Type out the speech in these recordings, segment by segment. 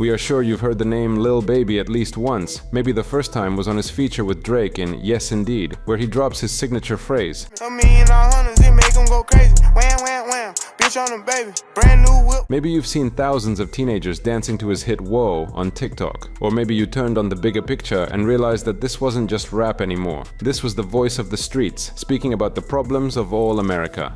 We are sure you've heard the name Lil Baby at least once. Maybe the first time was on his feature with Drake in Yes Indeed, where he drops his signature phrase. Maybe you've seen thousands of teenagers dancing to his hit Whoa on TikTok. Or maybe you turned on the bigger picture and realized that this wasn't just rap anymore. This was the voice of the streets, speaking about the problems of all America.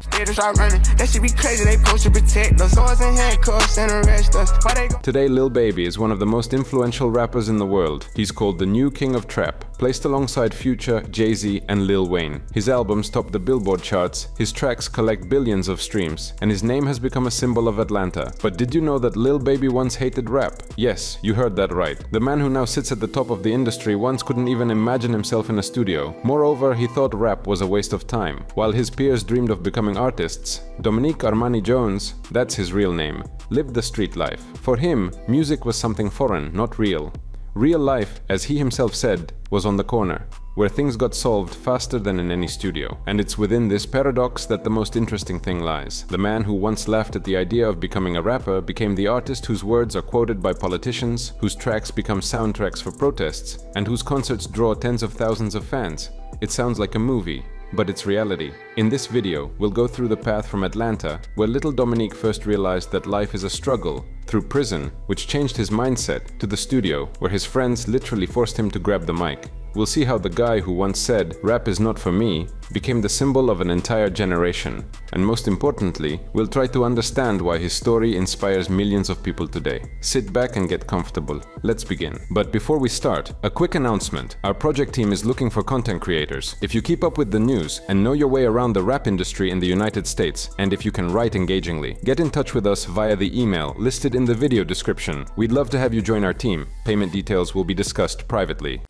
Today, Lil Baby is one of the most influential rappers in the world. He's called the new king of trap, placed alongside Future, Jay-Z and Lil Wayne. His albums top the Billboard charts, his tracks collect billions of streams, and his name has become a symbol of Atlanta. But did you know that Lil Baby once hated rap? Yes, you heard that right. The man who now sits at the top of the industry once couldn't even imagine himself in a studio. Moreover, he thought rap was a waste of time. While his peers dreamed of becoming artists, Dominique Armani Jones, that's his real name, lived the street life. For him, music was something foreign, not real. Real life, as he himself said, was on the corner, where things got solved faster than in any studio. And it's within this paradox that the most interesting thing lies. The man who once laughed at the idea of becoming a rapper became the artist whose words are quoted by politicians, whose tracks become soundtracks for protests, and whose concerts draw tens of thousands of fans. It sounds like a movie, but it's reality. In this video, we'll go through the path from Atlanta, where little Dominique first realized that life is a struggle, through prison, which changed his mindset, to the studio, where his friends literally forced him to grab the mic. We'll see how the guy who once said, "Rap is not for me," became the symbol of an entire generation. And most importantly, we'll try to understand why his story inspires millions of people today. Sit back and get comfortable. Let's begin. But before we start, a quick announcement. Our project team is looking for content creators. If you keep up with the news and know your way around the rap industry in the United States, and if you can write engagingly, get in touch with us via the email listed in the video description. We'd love to have you join our team. Payment details will be discussed privately.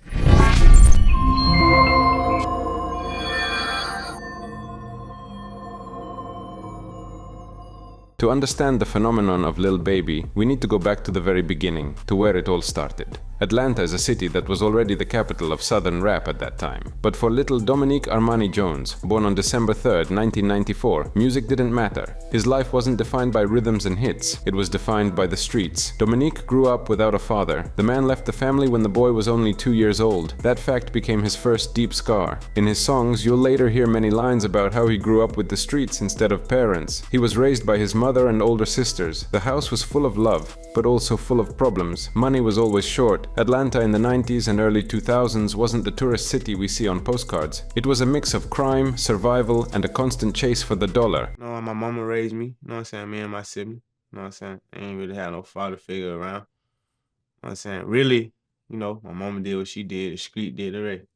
To understand the phenomenon of Lil Baby, we need to go back to the very beginning, to where it all started. Atlanta is a city that was already the capital of southern rap at that time. But for little Dominique Armani Jones, born on December 3rd, 1994, music didn't matter. His life wasn't defined by rhythms and hits, it was defined by the streets. Dominique grew up without a father. The man left the family when the boy was only 2 years old. That fact became his first deep scar. In his songs, you'll later hear many lines about how he grew up with the streets instead of parents. He was raised by his mother and older sisters. The house was full of love, but also full of problems. Money was always short. Atlanta in the 90s and early 2000s wasn't the tourist city we see on postcards. It was a mix of crime, survival, and a constant chase for the dollar. You know, my mama raised me, you know what I'm saying, me and my sibling, you know what I'm saying, I ain't really had no father figure around, you know what I'm saying, really, you know, my mama did what she did, the street did the rest.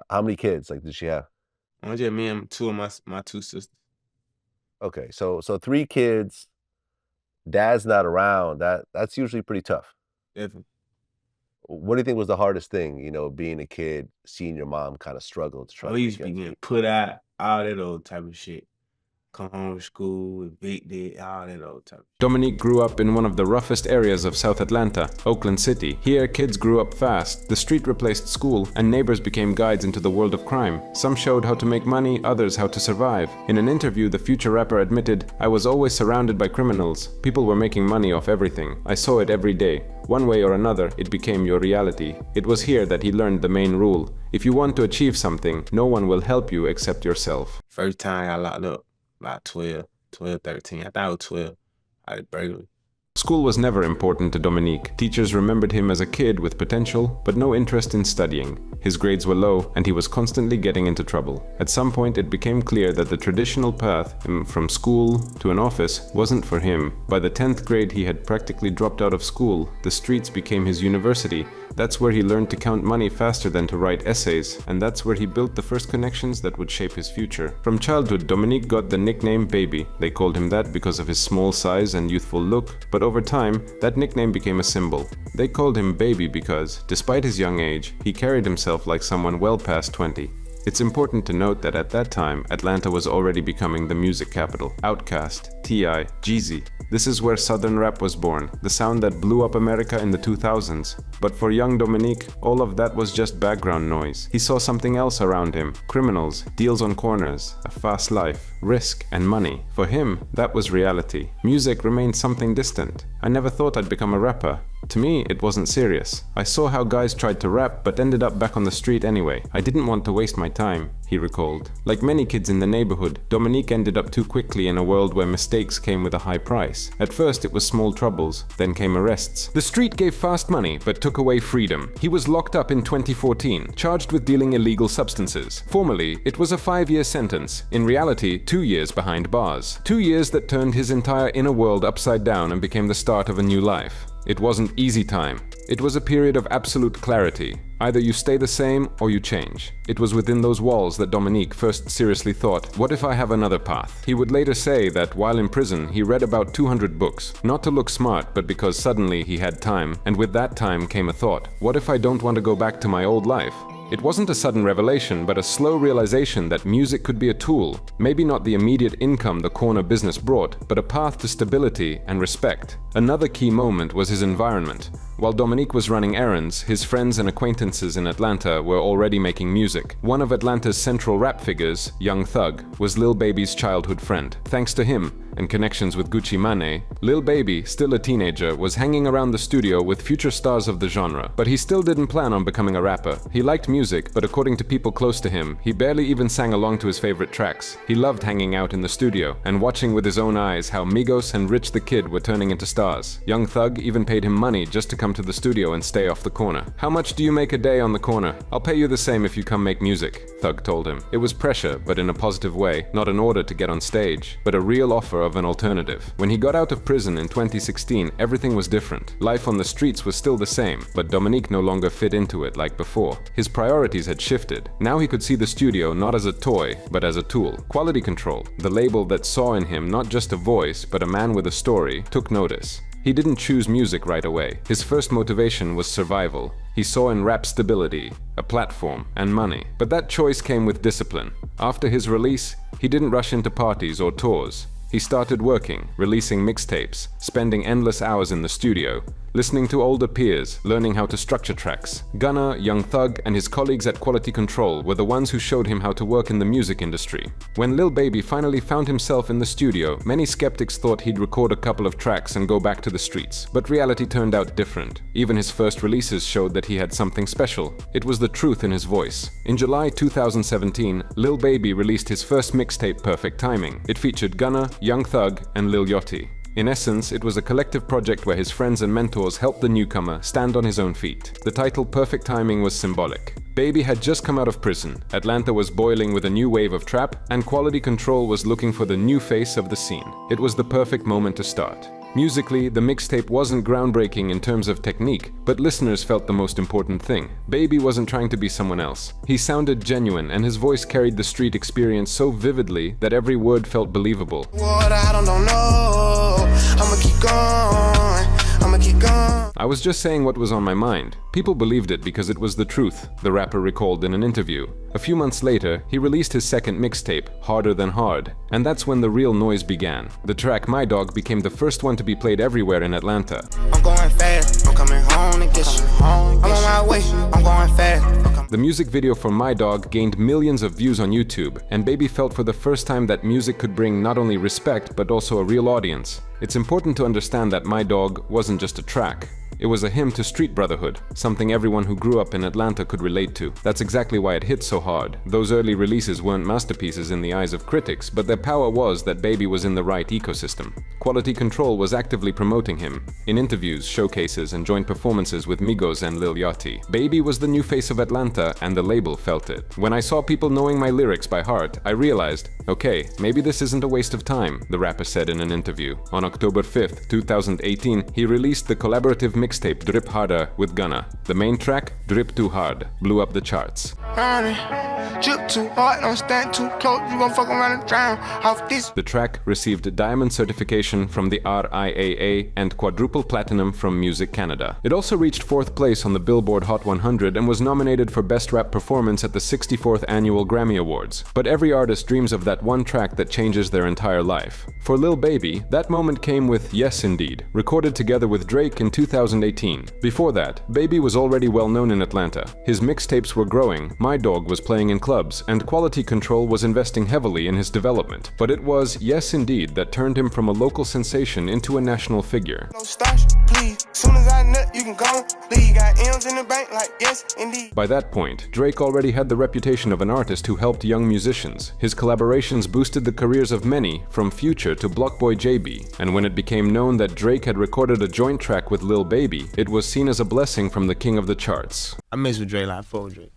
How many kids, did she have? Just me and two of my two sisters. Okay, so 3 kids, dad's not around, that's usually pretty tough. Definitely. What do you think was the hardest thing, being a kid, seeing your mom kind of struggle to try to We used make to be ends getting meet? put out, all that old type of shit. Come home from school, evicted, all that old type of shit. Dominique grew up in one of the roughest areas of South Atlanta, Oakland City. Here, kids grew up fast, the street replaced school, and neighbors became guides into the world of crime. Some showed how to make money, others how to survive. In an interview, the Future rapper admitted, "I was always surrounded by criminals. People were making money off everything. I saw it every day. One way or another, it became your reality." It was here that he learned the main rule. If you want to achieve something, no one will help you except yourself. First time I got locked up, about 12, 13. I thought I was 12. I did burglary. School was never important to Dominique. Teachers remembered him as a kid with potential, but no interest in studying. His grades were low, and he was constantly getting into trouble. At some point, it became clear that the traditional path from school to an office wasn't for him. By the 10th grade, he had practically dropped out of school. The streets became his university. That's where he learned to count money faster than to write essays, and that's where he built the first connections that would shape his future. From childhood, Dominique got the nickname Baby. They called him that because of his small size and youthful look, but over time, that nickname became a symbol. They called him Baby because, despite his young age, he carried himself like someone well past 20. It's important to note that at that time, Atlanta was already becoming the music capital. Outkast, T.I., Jeezy. This is where Southern rap was born, the sound that blew up America in the 2000s. But for young Dominique, all of that was just background noise. He saw something else around him: criminals, deals on corners, a fast life, risk, and money. For him, that was reality. Music remained something distant. I never thought I'd become a rapper. To me, it wasn't serious. I saw how guys tried to rap but ended up back on the street anyway. I didn't want to waste my time, he recalled. Like many kids in the neighborhood, Dominique ended up too quickly in a world where mistakes came with a high price. At first it was small troubles, then came arrests. The street gave fast money but took away freedom. He was locked up in 2014, charged with dealing illegal substances. Formally, it was a 5-year sentence. In reality, 2 years behind bars. 2 years that turned his entire inner world upside down and became the start of a new life. It wasn't easy time. It was a period of absolute clarity. Either you stay the same or you change. It was within those walls that Dominique first seriously thought, what if I have another path? He would later say that while in prison, he read about 200 books, not to look smart, but because suddenly he had time, and with that time came a thought, what if I don't want to go back to my old life? It wasn't a sudden revelation, but a slow realization that music could be a tool. Maybe not the immediate income the corner business brought, but a path to stability and respect. Another key moment was his environment. While Dominique was running errands, his friends and acquaintances in Atlanta were already making music. One of Atlanta's central rap figures, Young Thug, was Lil Baby's childhood friend. Thanks to him, and connections with Gucci Mane, Lil Baby, still a teenager, was hanging around the studio with future stars of the genre. But he still didn't plan on becoming a rapper. He liked music, but according to people close to him, he barely even sang along to his favorite tracks. He loved hanging out in the studio and watching with his own eyes how Migos and Rich the Kid were turning into stars. Young Thug even paid him money just to come to the studio and stay off the corner. "How much do you make a day on the corner? I'll pay you the same if you come make music," Thug told him. It was pressure, but in a positive way, not an order to get on stage, but a real offer of an alternative. When he got out of prison in 2016, everything was different. Life on the streets was still the same, but Dominique no longer fit into it like before. His priorities had shifted. Now he could see the studio not as a toy, but as a tool. Quality Control, the label that saw in him not just a voice, but a man with a story, took notice. He didn't choose music right away. His first motivation was survival. He saw in rap stability, a platform, and money. But that choice came with discipline. After his release, he didn't rush into parties or tours. He started working, releasing mixtapes, spending endless hours in the studio, listening to older peers, learning how to structure tracks. Gunna, Young Thug, and his colleagues at Quality Control were the ones who showed him how to work in the music industry. When Lil Baby finally found himself in the studio, many skeptics thought he'd record a couple of tracks and go back to the streets. But reality turned out different. Even his first releases showed that he had something special. It was the truth in his voice. In July 2017, Lil Baby released his first mixtape, Perfect Timing. It featured Gunna, Young Thug, and Lil Yachty. In essence, it was a collective project where his friends and mentors helped the newcomer stand on his own feet. The title Perfect Timing was symbolic. Baby had just come out of prison, Atlanta was boiling with a new wave of trap, and Quality Control was looking for the new face of the scene. It was the perfect moment to start. Musically, the mixtape wasn't groundbreaking in terms of technique, but listeners felt the most important thing. Baby wasn't trying to be someone else. He sounded genuine, and his voice carried the street experience so vividly that every word felt believable. I was just saying what was on my mind. People believed it because it was the truth, the rapper recalled in an interview. A few months later, he released his second mixtape, Harder Than Hard, and that's when the real noise began. The track My Dog became the first one to be played everywhere in Atlanta. I'm going fast, I'm coming home to get you. I'm on my way, I'm going fast. The music video for My Dog gained millions of views on YouTube, and Baby felt for the first time that music could bring not only respect, but also a real audience. It's important to understand that My Dog wasn't just a track. It was a hymn to street brotherhood, something everyone who grew up in Atlanta could relate to. That's exactly why it hit so hard. Those early releases weren't masterpieces in the eyes of critics, but their power was that Baby was in the right ecosystem. Quality Control was actively promoting him, in interviews, showcases, and joint performances with Migos and Lil Yachty. Baby was the new face of Atlanta, and the label felt it. When I saw people knowing my lyrics by heart, I realized, okay, maybe this isn't a waste of time, the rapper said in an interview. On October 5th, 2018, he released the collaborative mixtape Drip Harder with Gunna. The main track, Drip Too Hard, blew up the charts. Drip too hard, don't stand too close, you gon' fuck around and drown off this. The track received diamond certification from the RIAA and quadruple platinum from Music Canada. It also reached 4th place on the Billboard Hot 100 and was nominated for Best Rap Performance at the 64th Annual Grammy Awards. But every artist dreams of that one track that changes their entire life. For Lil Baby, that moment award came with Yes Indeed, recorded together with Drake in 2018. Before that, Baby was already well known in Atlanta. His mixtapes were growing, My Dog was playing in clubs, and Quality Control was investing heavily in his development. But it was Yes Indeed that turned him from a local sensation into a national figure. No starch, please. Soon as I nut, you can go. Leave. Got M's in the bank like Yes Indeed. By that point, Drake already had the reputation of an artist who helped young musicians. His collaborations boosted the careers of many, from Future to Blockboy JB, and when it became known that Drake had recorded a joint track with Lil Baby, it was seen as a blessing from the king of the charts. I mess with Drake, like I fuck with Drake.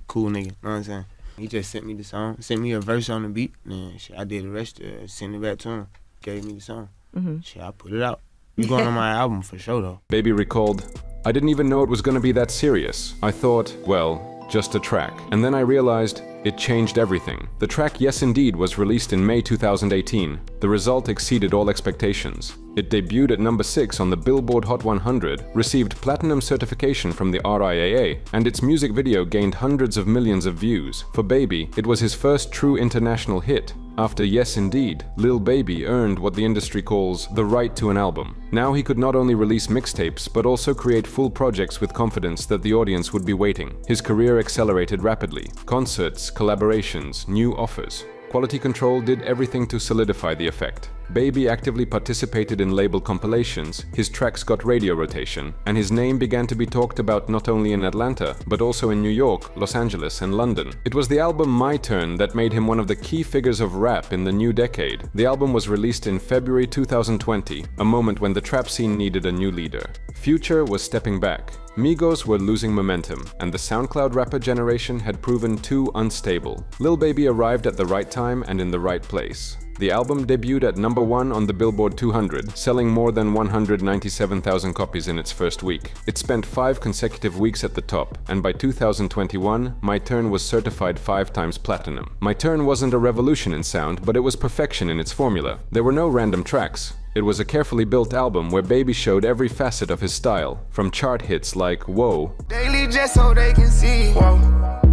Cool nigga, know what I'm saying? He just sent me the song, sent me a verse on the beat, and shit, I did the rest, sent it back to him, gave me the song. Shit, I put it out. You going on my album for sure though. Baby recalled, "I didn't even know it was gonna be that serious. I thought, well, just a track. And then I realized it changed everything." The track Yes Indeed was released in May 2018. The result exceeded all expectations. It debuted at number 6 on the Billboard Hot 100, received platinum certification from the RIAA, and its music video gained hundreds of millions of views. For Baby, it was his first true international hit. After Yes Indeed, Lil Baby earned what the industry calls the right to an album. Now he could not only release mixtapes, but also create full projects with confidence that the audience would be waiting. His career accelerated rapidly. Concerts, collaborations, new offers. Quality Control did everything to solidify the effect. Baby actively participated in label compilations, his tracks got radio rotation, and his name began to be talked about not only in Atlanta, but also in New York, Los Angeles, and London. It was the album My Turn that made him one of the key figures of rap in the new decade. The album was released in February 2020, a moment when the trap scene needed a new leader. Future was stepping back. Migos were losing momentum, and the SoundCloud rapper generation had proven too unstable. Lil Baby arrived at the right time and in the right place. The album debuted at number 1 on the Billboard 200, selling more than 197,000 copies in its first week. It spent 5 consecutive weeks at the top, and by 2021, My Turn was certified 5 times platinum. My Turn wasn't a revolution in sound, but it was perfection in its formula. There were no random tracks. It was a carefully built album where Baby showed every facet of his style, from chart hits like Whoa, Daily just so they can see. Whoa.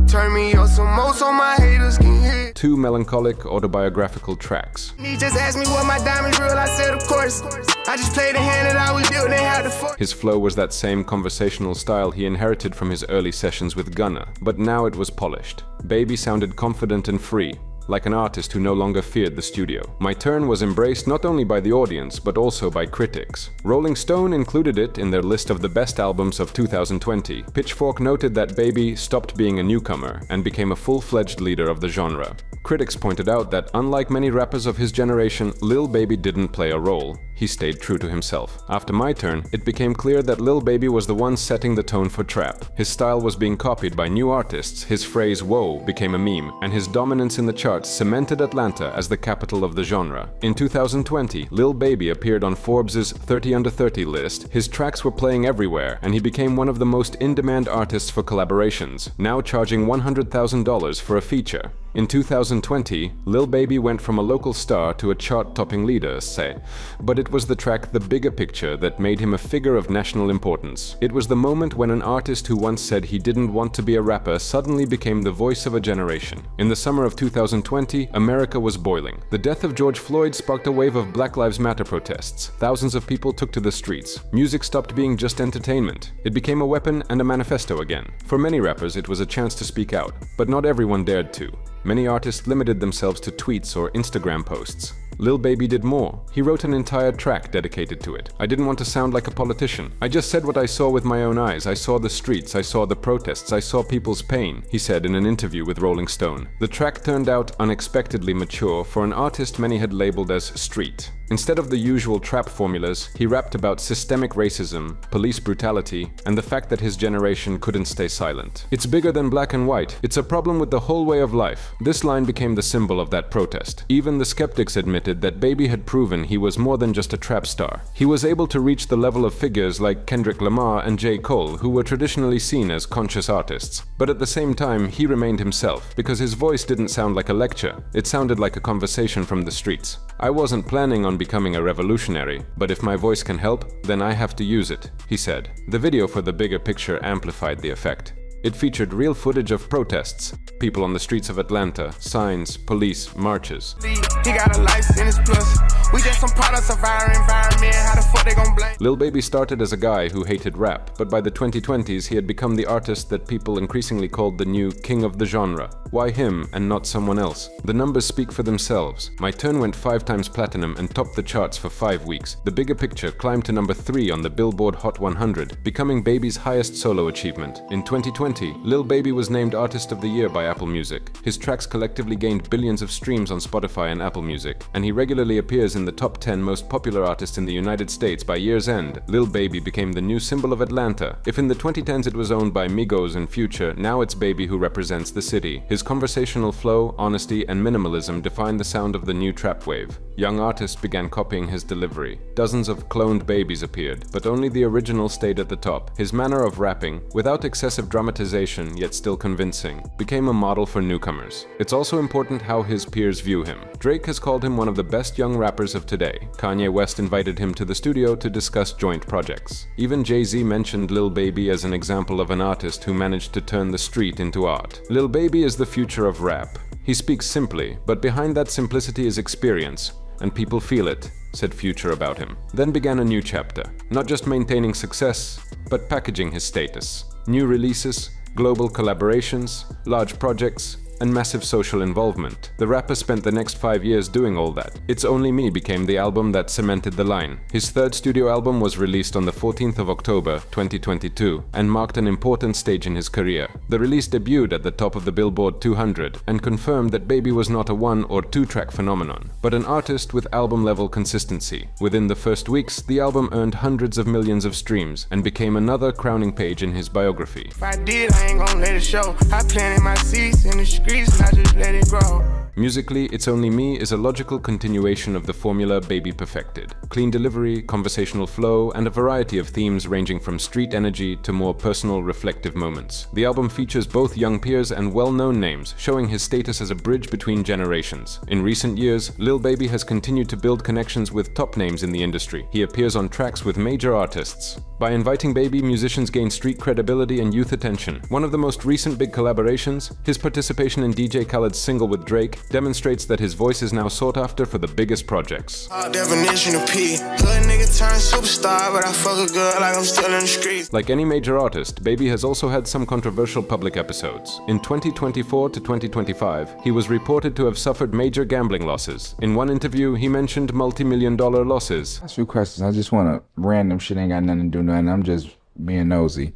Turn me up some more so my haters can hear. to melancholic autobiographical tracks. He just asked me what my diamonds real, I said of course. I just played the hand that I was dealt, they had to force. His flow was that same conversational style he inherited from his early sessions with Gunna, but now it was polished. Baby sounded confident and free, like an artist who no longer feared the studio. My Turn was embraced not only by the audience, but also by critics. Rolling Stone included it in their list of the best albums of 2020. Pitchfork noted that Baby stopped being a newcomer and became a full-fledged leader of the genre. Critics pointed out that unlike many rappers of his generation, Lil Baby didn't play a role. He stayed true to himself. After My Turn, it became clear that Lil Baby was the one setting the tone for trap. His style was being copied by new artists, his phrase "whoa" became a meme, and his dominance in the charts cemented Atlanta as the capital of the genre. In 2020, Lil Baby appeared on Forbes' 30 Under 30 list. His tracks were playing everywhere, and he became one of the most in-demand artists for collaborations, now charging $100,000 for a feature. In 2020, Lil Baby went from a local star to a chart-topping leader, say, but it was the track The Bigger Picture that made him a figure of national importance. It was the moment when an artist who once said he didn't want to be a rapper suddenly became the voice of a generation. In the summer of 2020, America was boiling. The death of George Floyd sparked a wave of Black Lives Matter protests. Thousands of people took to the streets. Music stopped being just entertainment. It became a weapon and a manifesto again. For many rappers, it was a chance to speak out, but not everyone dared to. Many artists limited themselves to tweets or Instagram posts. Lil Baby did more. He wrote an entire track dedicated to it. I didn't want to sound like a politician. I just said what I saw with my own eyes. I saw the streets, I saw the protests, I saw people's pain, he said in an interview with Rolling Stone. The track turned out unexpectedly mature for an artist many had labeled as street. Instead of the usual trap formulas, he rapped about systemic racism, police brutality, and the fact that his generation couldn't stay silent. It's bigger than black and white. It's a problem with the whole way of life. This line became the symbol of that protest. Even the skeptics admitted that Baby had proven he was more than just a trap star. He was able to reach the level of figures like Kendrick Lamar and J. Cole, who were traditionally seen as conscious artists. But at the same time, he remained himself, because his voice didn't sound like a lecture. It sounded like a conversation from the streets. I wasn't planning on becoming a revolutionary, but if my voice can help, then I have to use it, he said. The video for The Bigger Picture amplified the effect. It featured real footage of protests, people on the streets of Atlanta, signs, police, marches. He got a license plus We just some products of our environment. How the fuck they gon' blame? Lil Baby started as a guy who hated rap, but by the 2020s he had become the artist that people increasingly called the new king of the genre. Why him and not someone else? The numbers speak for themselves. My Turn went 5 times platinum and topped the charts for 5 weeks. The Bigger Picture climbed to number 3 on the Billboard Hot 100, becoming Baby's highest solo achievement. In 2020, Lil Baby was named Artist of the Year by Apple Music. His tracks collectively gained billions of streams on Spotify and Apple Music, and he regularly appears in the top 10 most popular artists in the United States. By year's end, Lil Baby became the new symbol of Atlanta. If in the 2010s it was owned by Migos and Future, now it's Baby who represents the city. His conversational flow, honesty, and minimalism define the sound of the new trap wave. Young artists began copying his delivery. Dozens of cloned Babies appeared, but only the original stayed at the top. His manner of rapping, without excessive dramatization yet still convincing, became a model for newcomers. It's also important how his peers view him. Drake has called him one of the best young rappers of today. Kanye West invited him to the studio to discuss joint projects. Even Jay-Z mentioned Lil Baby as an example of an artist who managed to turn the street into art. Lil Baby is the future of rap. He speaks simply, but behind that simplicity is experience, and people feel it, said Future about him. Then began a new chapter, not just maintaining success, but packaging his status. New releases, global collaborations, large projects, and massive social involvement. The rapper spent the next 5 years doing all that. It's Only Me became the album that cemented the line. His third studio album was released on the 14th of October, 2022, and marked an important stage in his career. The release debuted at the top of the Billboard 200 and confirmed that Baby was not a 1 or 2 track phenomenon, but an artist with album-level consistency. Within the first weeks, the album earned hundreds of millions of streams and became another crowning page in his biography. If I did, I ain't gon' let it show. I planted my seeds in the streets and I just let it grow. Musically, It's Only Me is a logical continuation of the formula Baby perfected. Clean delivery, conversational flow, and a variety of themes ranging from street energy to more personal, reflective moments. The album features both young peers and well-known names, showing his status as a bridge between generations. In recent years, Lil Baby has continued to build connections with top names in the industry. He appears on tracks with major artists. By inviting Baby, musicians gain street credibility and youth attention. One of the most recent big collaborations, his participation in DJ Khaled's single with Drake, demonstrates that his voice is now sought after for the biggest projects. Definition of P. Hood nigga turned superstar, but I fuck a girl like I'm still in the streets. Like any major artist, Baby has also had some controversial public episodes. In 2024 to 2025, he was reported to have suffered major gambling losses. In one interview, he mentioned multi-million-dollar losses. That's a few questions. I just want to random shit, ain't got nothing to do nothing. I'm just being nosy.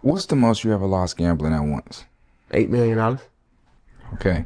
What's the most you ever lost gambling at once? $8 million. Okay.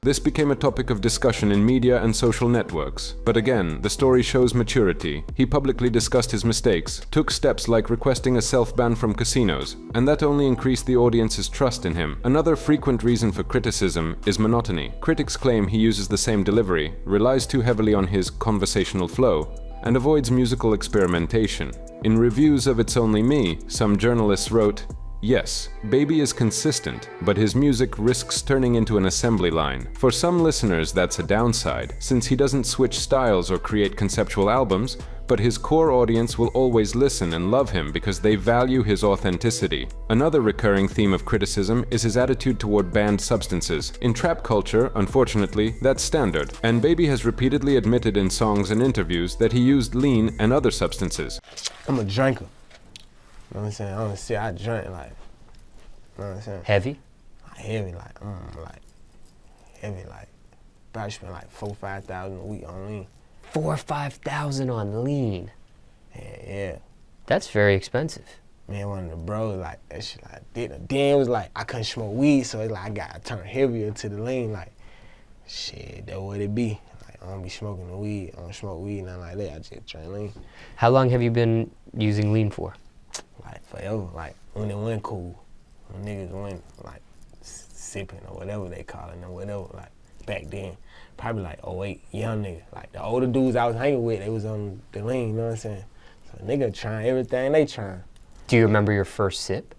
This became a topic of discussion in media and social networks. But again, the story shows maturity. He publicly discussed his mistakes, took steps like requesting a self-ban from casinos, and that only increased the audience's trust in him. Another frequent reason for criticism is monotony. Critics claim he uses the same delivery, relies too heavily on his conversational flow, and avoids musical experimentation. In reviews of It's Only Me, some journalists wrote, "Yes, Baby is consistent, but his music risks turning into an assembly line. For some listeners, that's a downside, since he doesn't switch styles or create conceptual albums, but his core audience will always listen and love him because they value his authenticity." Another recurring theme of criticism is his attitude toward banned substances. In trap culture, unfortunately, that's standard, and Baby has repeatedly admitted in songs and interviews that he used lean and other substances. I'm a drinker. You know what I'm saying? I don't say I drink like, you know what I'm saying? Heavy? Heavy, like heavy, like, probably spend like $4,000-5,000 a week on lean. 4,000 or 5,000 on lean. Yeah. That's very expensive. Man, one of the bros, like, that shit, like, then it was like, I couldn't smoke weed, so it's like, I gotta turn heavier to the lean, like, shit, that what it be. Like, I don't be smoking the weed, I don't smoke weed, nothing like that, I just drink lean. How long have you been using lean for? Like, forever, like, when it went cool. When niggas went, like, sipping or whatever they call it, or whatever, like, back then. Probably like 08, young nigga. Like, the older dudes I was hanging with, they was on the lean, you know what I'm saying? So nigga trying everything they trying. Do you remember your first sip?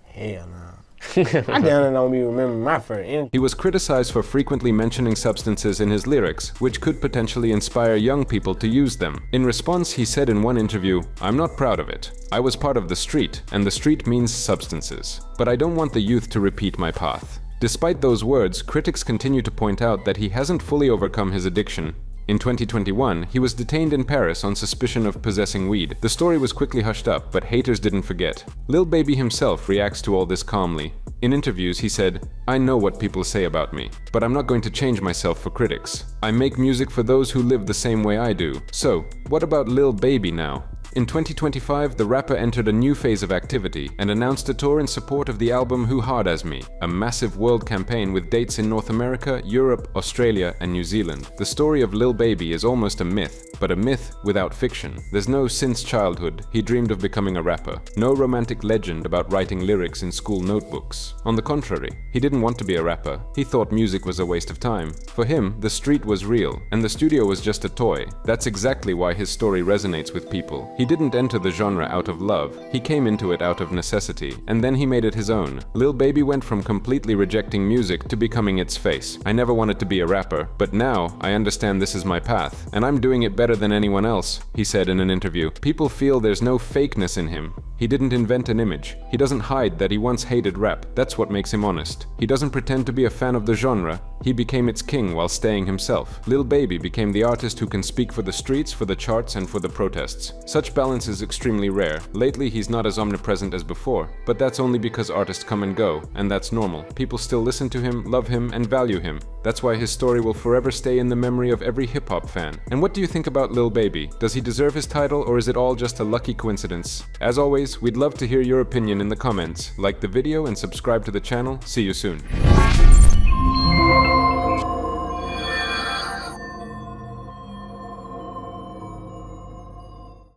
Hell nah. I don't even remember my first. He was criticized for frequently mentioning substances in his lyrics, which could potentially inspire young people to use them. In response, he said in one interview, "I'm not proud of it. I was part of the street, and the street means substances. But I don't want the youth to repeat my path." Despite those words, critics continue to point out that he hasn't fully overcome his addiction. In 2021, he was detained in Paris on suspicion of possessing weed. The story was quickly hushed up, but haters didn't forget. Lil Baby himself reacts to all this calmly. In interviews, he said, "I know what people say about me, but I'm not going to change myself for critics. I make music for those who live the same way I do. So, what about Lil Baby now?" In 2025, the rapper entered a new phase of activity and announced a tour in support of the album Who Hard As Me, a massive world campaign with dates in North America, Europe, Australia, and New Zealand. The story of Lil Baby is almost a myth, but a myth without fiction. There's no "since childhood, he dreamed of becoming a rapper." No romantic legend about writing lyrics in school notebooks. On the contrary, he didn't want to be a rapper. He thought music was a waste of time. For him, the street was real, and the studio was just a toy. That's exactly why his story resonates with people. He didn't enter the genre out of love. He came into it out of necessity, and then he made it his own. Lil Baby went from completely rejecting music to becoming its face. "I never wanted to be a rapper, but now I understand this is my path, and I'm doing it better than anyone else," he said in an interview. People feel there's no fakeness in him. He didn't invent an image. He doesn't hide that he once hated rap. That's what makes him honest. He doesn't pretend to be a fan of the genre. He became its king while staying himself. Lil Baby became the artist who can speak for the streets, for the charts, and for the protests. Such balance is extremely rare. Lately, he's not as omnipresent as before, but that's only because artists come and go, and that's normal. People still listen to him, love him, and value him. That's why his story will forever stay in the memory of every hip-hop fan. And what do you think about Lil Baby? Does he deserve his title, or is it all just a lucky coincidence? As always, we'd love to hear your opinion in the comments. Like the video and subscribe to the channel. See you soon.